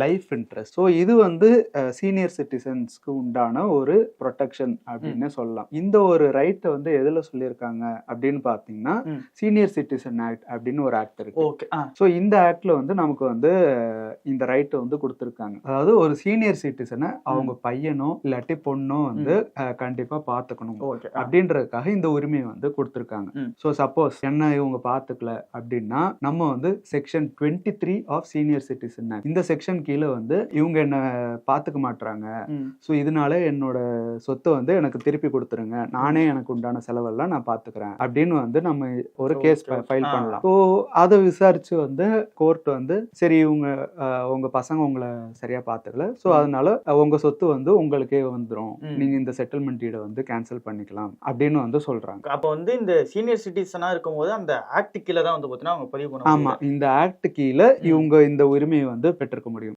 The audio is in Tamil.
Life interest. ஸோ இது வந்து சீனியர் சிட்டிசன்ஸ்க்கு உண்டான ஒரு ப்ரொடெக்ஷன் அப்படின்னு சொல்லலாம். இந்த ஒரு ரைட்டை வந்து எதுல சொல்லியிருக்காங்க அப்படின்னு பார்த்தீங்கன்னா சீனியர் சிட்டிசன் ஆக்ட் அப்படின்னு ஒரு ஆக்ட் இருக்கு. ஓகே. ஸோ இந்த ஆக்ட்ல வந்து நமக்கு வந்து இந்த ரைட்டை வந்து கொடுத்துருக்காங்க. அதாவது ஒரு சீனியர் சிட்டிசனை அவங்க பையனோ இல்லாட்டி பொண்ணோ வந்து கண்டிப்பா பார்த்துக்கணும் அப்படின்றதுக்காக இந்த உரிமையை வந்து கொடுத்துருக்காங்க. ஸோ சப்போஸ் என்ன இவங்க பார்த்துக்கல அப்படின்னா நம்ம வந்து section 23 of senior citizen act, இந்த செக்ஷன் கீழே வந்து இவங்க என்ன பார்த்துக்க மாட்டாங்க, ஸோ இதனால என்னோட சொத்தை வந்து எனக்கு திருப்பி கொடுத்துருங்க, நானே எனக்கு உண்டான செலவெல்லாம் நான் பார்த்துக்கிறேன் அப்படின்னு வந்து நம்ம ஒரு கேஸ் ஃபைல் பண்ணலாம். ஸோ அதை விசாரிச்சு வந்து கோர்ட் வந்து சரி இவங்க உங்க பசங்க உங்களை சரியா பார்த்துக்கல, ஸோ அதனால உங்க சொத்து வந்து உங்களுக்கே வந்துடும், நீங்க இந்த செட்டில்மெண்ட் டீடை வந்து கேன்சல் பண்ணிக்கலாம் அப்படின்னு வந்து சொல்றாங்க. அப்போ வந்து இந்த சீனியர் சிட்டிசனா இருக்கும்போது அந்த ஆக்ட் கீழே தான் வந்து பார்த்தீங்கன்னா அவங்க பதிவு பண்ண. ஆமா, இந்த ஆக்ட் கீழே இவங்க இந்த உரிமையை வந்து பெற்றிருக்க முடியும்.